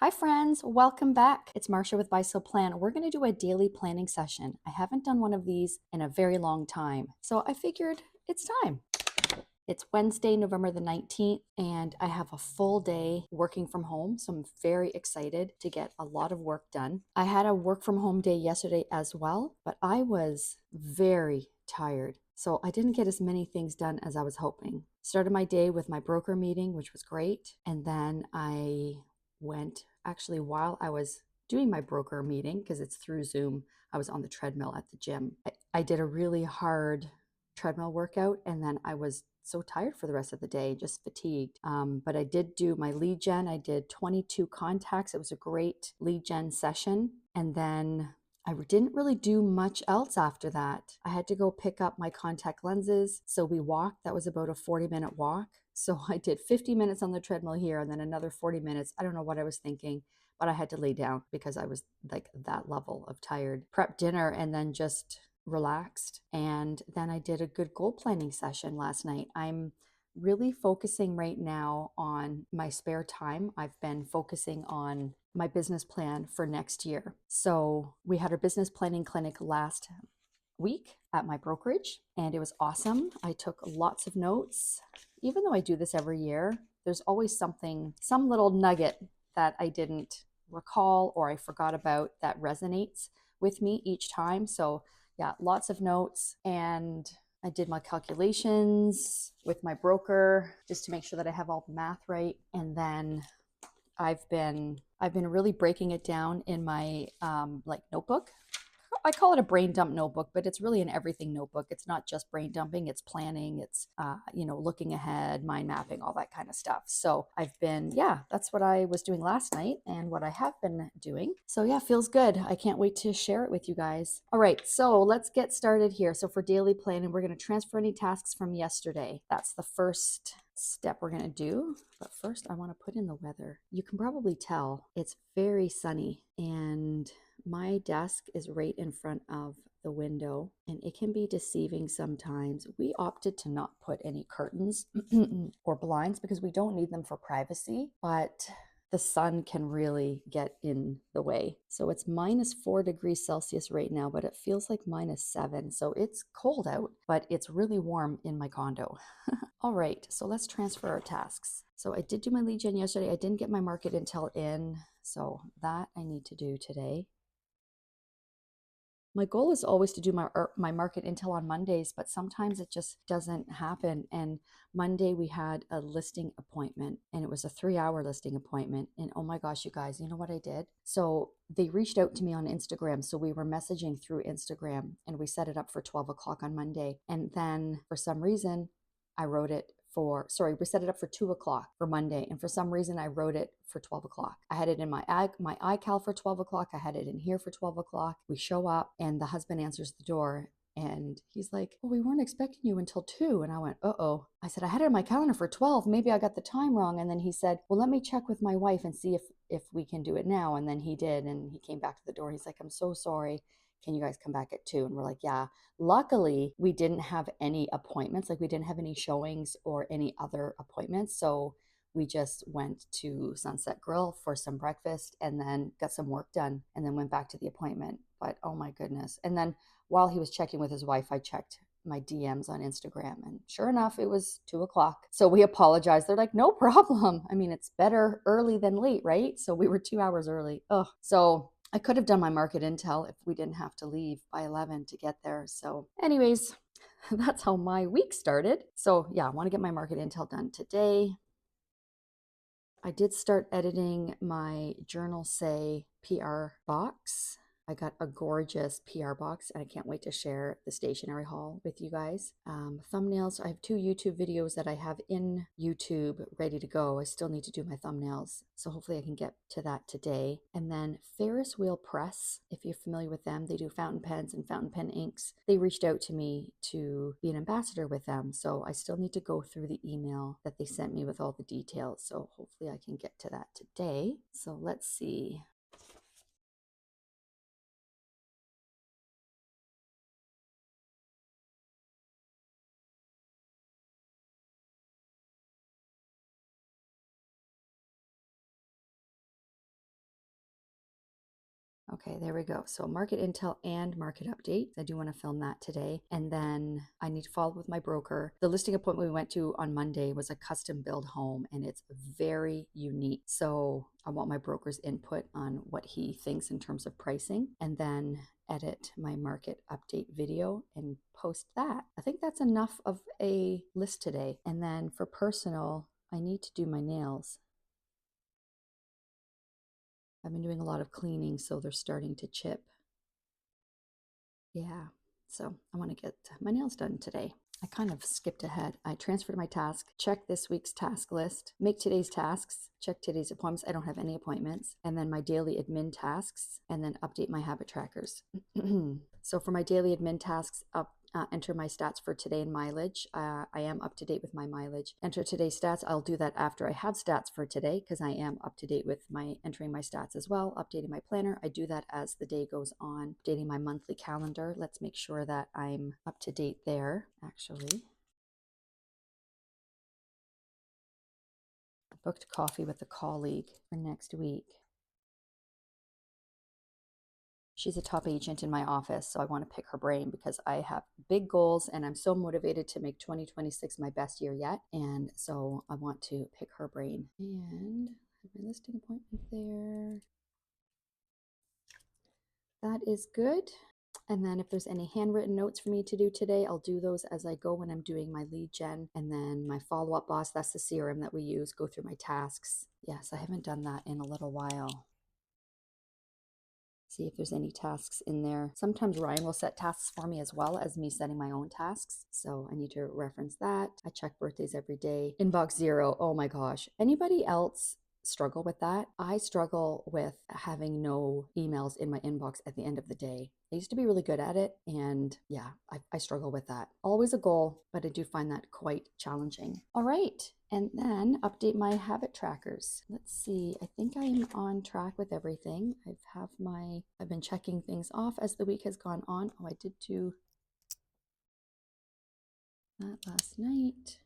Hi friends, welcome back. It's Marcia with Buy Sell Plan. We're going to do a daily planning session. I haven't done one of these in a very long time, so I figured it's time. It's Wednesday, November the 19th, and I have a full day working from home, so I'm very excited to get a lot of work done. I had a work from home day yesterday as well, but I was very tired, so I didn't get as many things done as I was hoping. Started my day with my broker meeting, which was great, and then I went actually while I was doing my broker meeting, because it's through Zoom, I was on the treadmill at the gym. I did a really hard treadmill workout, and then I was so tired for the rest of the day, just fatigued. But I did do my lead gen. I did 22 contacts. It was a great lead gen session. And then I didn't really do much else after that. I had to go pick up my contact lenses. So we walked. That was about a 40-minute walk. So I did 50 minutes on the treadmill here and then another 40 minutes. I don't know what I was thinking, but I had to lay down because I was like that level of tired. Prep dinner and then just relaxed. And then I did a good goal planning session last night. I'm really focusing right now on my spare time. I've been focusing on my business plan for next year. So we had our business planning clinic last week at my brokerage, and it was awesome. I took lots of notes. Even though I do this every year, there's always something, some little nugget that I didn't recall or I forgot about that resonates with me each time. So yeah, lots of notes, and I did my calculations with my broker just to make sure that I have all the math right. And then I've been really breaking it down in my like notebook. I call it a brain dump notebook, but it's really an everything notebook. It's not just brain dumping, it's planning, it's, looking ahead, mind mapping, all that kind of stuff. So that's what I was doing last night and what I have been doing. So yeah, feels good. I can't wait to share it with you guys. All right, so let's get started here. So for daily planning, we're going to transfer any tasks from yesterday. That's the first step we're going to do. But first, I want to put in the weather. You can probably tell it's very sunny, and my desk is right in front of the window, and it can be deceiving sometimes. We opted to not put any curtains or blinds because we don't need them for privacy, but the sun can really get in the way. So it's -4 degrees Celsius right now, but it feels like -7. So it's cold out, but it's really warm in my condo. All right, so let's transfer our tasks. So I did do my lead gen yesterday. I didn't get my market intel in, so that I need to do today. My goal is always to do my market intel on Mondays, but sometimes it just doesn't happen. And Monday we had a listing appointment, and it was a 3-hour listing appointment. And oh my gosh, you guys, you know what I did? So they reached out to me on Instagram. So we were messaging through Instagram, and we set it up for 12 o'clock on Monday. And then for some reason, I wrote it we set it up for 2 o'clock for Monday. And for some reason, I wrote it for 12 o'clock. I had it in my iCal for 12 o'clock. I had it in here for 12 o'clock. We show up, and the husband answers the door, and he's like, "Oh, we weren't expecting you until 2." And I went, "Uh-oh." I said, "I had it on my calendar for 12. Maybe I got the time wrong." And then he said, "Well, let me check with my wife and see if we can do it now." And then he did, and he came back to the door. He's like, "I'm so sorry. Can you guys come back at 2?" And we're like, "Yeah." Luckily, we didn't have any appointments. Like, we didn't have any showings or any other appointments. So we just went to Sunset Grill for some breakfast and then got some work done and then went back to the appointment. But oh my goodness. And then while he was checking with his wife, I checked my DMs on Instagram, and sure enough, it was 2 o'clock. So we apologized. They're like, "No problem. I mean, it's better early than late, right?" So we were 2 hours early. Oh, so I could have done my market intel if we didn't have to leave by 11 to get there. So anyways, that's how my week started. So yeah, I want to get my market intel done today. I did start editing my Journalsay PR box. I got a gorgeous PR box, and I can't wait to share the stationery haul with you guys. Thumbnails, I have 2 YouTube videos that I have in YouTube ready to go. I still need to do my thumbnails, so hopefully I can get to that today. And then Ferris Wheel Press, if you're familiar with them, they do fountain pens and fountain pen inks. They reached out to me to be an ambassador with them, so I still need to go through the email that they sent me with all the details, so hopefully I can get to that today. So let's see. Okay, there we go. So market intel and market update. I do want to film that today. And then I need to follow up with my broker. The listing appointment we went to on Monday was a custom build home and it's very unique. So I want my broker's input on what he thinks in terms of pricing, and then edit my market update video and post that. I think that's enough of a list today. And then for personal, I need to do my nails. I've been doing a lot of cleaning, so they're starting to chip. Yeah, so I want to get my nails done today. I kind of skipped ahead. I transferred my task, check this week's task list, make today's tasks, check today's appointments. I don't have any appointments. And then my daily admin tasks, and then update my habit trackers. So for my daily admin tasks, enter my stats for today and mileage. I am up to date with my mileage. Enter today's stats. I'll do that after I have stats for today because I am up to date with my entering my stats as well. Updating my planner. I do that as the day goes on. Updating my monthly calendar. Let's make sure that I'm up to date there. Actually, I booked coffee with a colleague for next week. She's a top agent in my office, so I want to pick her brain because I have big goals and I'm so motivated to make 2026 my best year yet. And so I want to pick her brain. And I have my listing appointment there. That is good. And then if there's any handwritten notes for me to do today, I'll do those as I go when I'm doing my lead gen. And then my follow-up boss, that's the CRM that we use, go through my tasks. Yes, I haven't done that in a little while. See if there's any tasks in there. Sometimes Ryan will set tasks for me as well as me setting my own tasks. So I need to reference that. I check birthdays every day. Inbox 0. Oh my gosh. Anybody else struggle with that? I struggle with having no emails in my inbox at the end of the day. I used to be really good at it, and yeah, I struggle with that. Always a goal, but I do find that quite challenging. All right, and then update my habit trackers. Let's see, I think I'm on track with everything. I've been checking things off as the week has gone on. Oh, I did do that last night.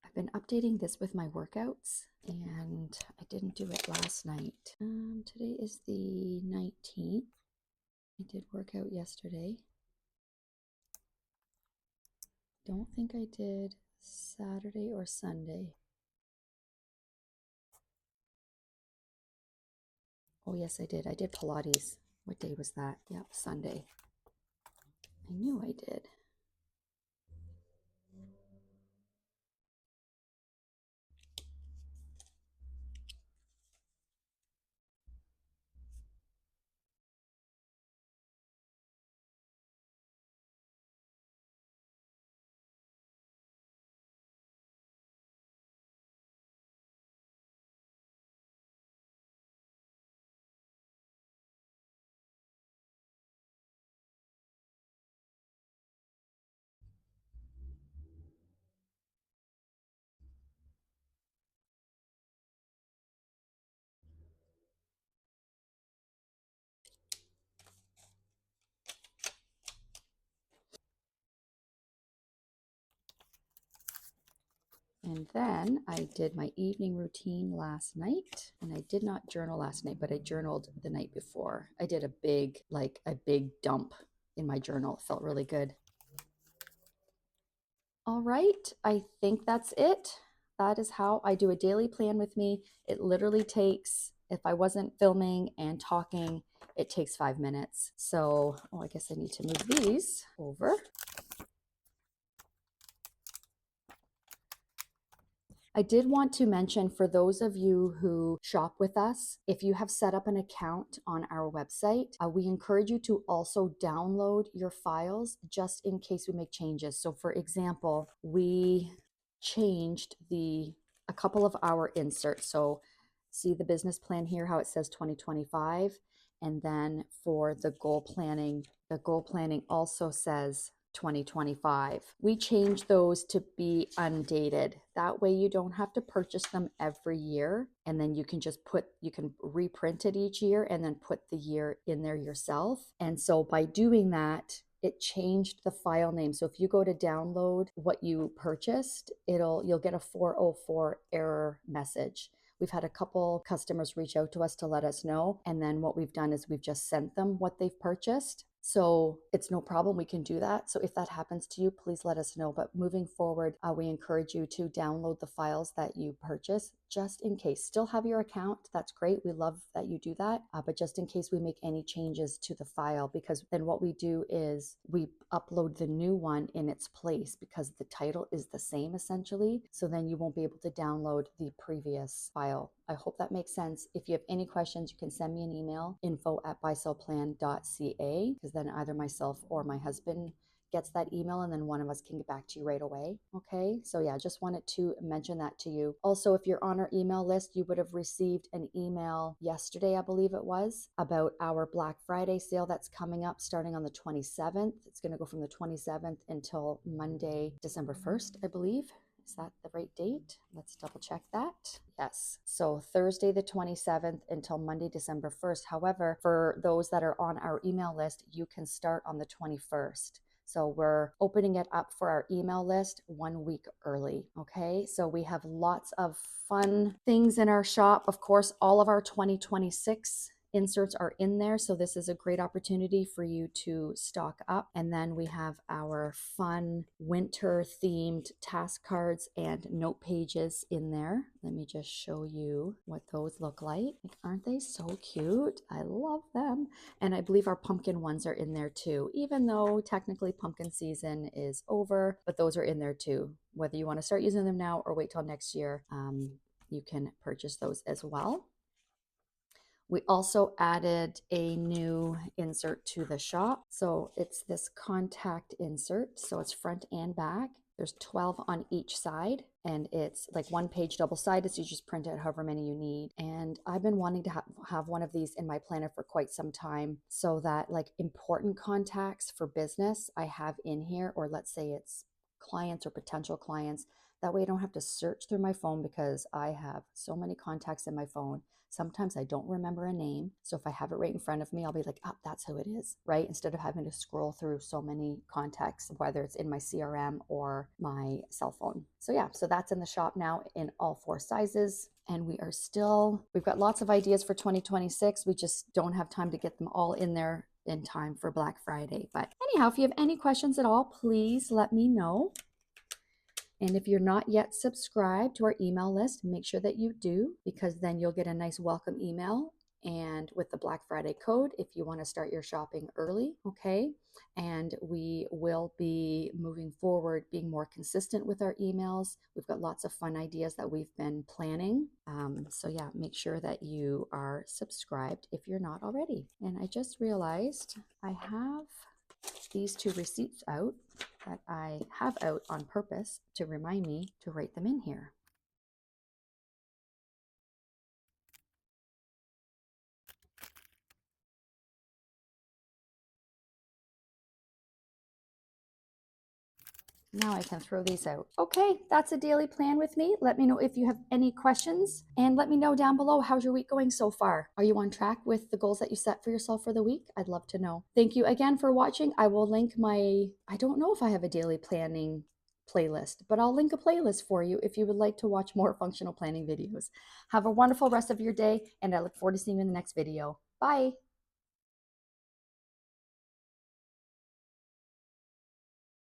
I've been updating this with my workouts, and I didn't do it last night. Today is the 19th. I did work out yesterday. Don't think I did Saturday or Sunday. Oh, yes, I did. I did Pilates. What day was that? Yep, Sunday. I knew I did. And then I did my evening routine last night, and I did not journal last night, but I journaled the night before. I did a big dump in my journal. It felt really good. All right, I think that's it. That is how I do a daily plan with me. It literally takes, if I wasn't filming and talking, it takes 5 minutes. So, oh, I guess I need to move these over. I did want to mention for those of you who shop with us, if you have set up an account on our website, we encourage you to also download your files just in case we make changes. So for example, we changed a couple of our inserts. So see the business plan here, how it says 2025. And then for the goal planning also says 2025. We change those to be undated. That way you don't have to purchase them every year. And then you can reprint it each year and then put the year in there yourself. And so by doing that, it changed the file name. So if you go to download what you purchased, you'll get a 404 error message. We've had a couple customers reach out to us to let us know. And then what we've done is we've just sent them what they've purchased. So it's no problem. We can do that. So if that happens to you, please let us know. But moving forward, we encourage you to download the files that you purchase just in case. Still have your account. That's great. We love that you do that. But just in case we make any changes to the file, because then what we do is we upload the new one in its place because the title is the same essentially. So then you won't be able to download the previous file. I hope that makes sense. If you have any questions, you can send me an email, info@buysellplan.ca, because then either myself or my husband gets that email and then one of us can get back to you right away. Okay, so yeah, just wanted to mention that to you. Also, if you're on our email list, you would have received an email yesterday, I believe it was, about our Black Friday sale that's coming up starting on the 27th. It's going to go from the 27th until Monday, December 1st, I believe. Is that the right date? Let's double check that. Yes. So Thursday the 27th until Monday, December 1st. However, for those that are on our email list, you can start on the 21st. So we're opening it up for our email list 1 week early. Okay. So we have lots of fun things in our shop. Of course, all of our 2026 inserts are in there. So this is a great opportunity for you to stock up. And then we have our fun winter themed task cards and note pages in there. Let me just show you what those look like. Aren't they so cute? I love them. And I believe our pumpkin ones are in there too, even though technically pumpkin season is over, but those are in there too. Whether you want to start using them now or wait till next year, you can purchase those as well. We also added a new insert to the shop. So it's this contact insert. So it's front and back. There's 12 on each side and it's like one page double-sided. So you just print out however many you need. And I've been wanting to have one of these in my planner for quite some time so that like important contacts for business I have in here, or let's say it's clients or potential clients. That way I don't have to search through my phone because I have so many contacts in my phone. Sometimes I don't remember a name. So if I have it right in front of me, I'll be like, oh, that's who it is, right? Instead of having to scroll through so many contacts, whether it's in my CRM or my cell phone. So yeah, so that's in the shop now in all 4 sizes. And we've got lots of ideas for 2026. We just don't have time to get them all in there in time for Black Friday. But anyhow, if you have any questions at all, please let me know. And if you're not yet subscribed to our email list, make sure that you do, because then you'll get a nice welcome email and with the Black Friday code if you want to start your shopping early, okay? And we will be moving forward, being more consistent with our emails. We've got lots of fun ideas that we've been planning. So yeah, make sure that you are subscribed if you're not already. And I just realized I have these 2 receipts out that I have out on purpose to remind me to write them in here. Now I can throw these out. Okay, that's a daily plan with me. Let me know if you have any questions and let me know down below, how's your week going so far? Are you on track with the goals that you set for yourself for the week? I'd love to know. Thank you again for watching. I will link I don't know if I have a daily planning playlist, but I'll link a playlist for you if you would like to watch more functional planning videos. Have a wonderful rest of your day and I look forward to seeing you in the next video. Bye.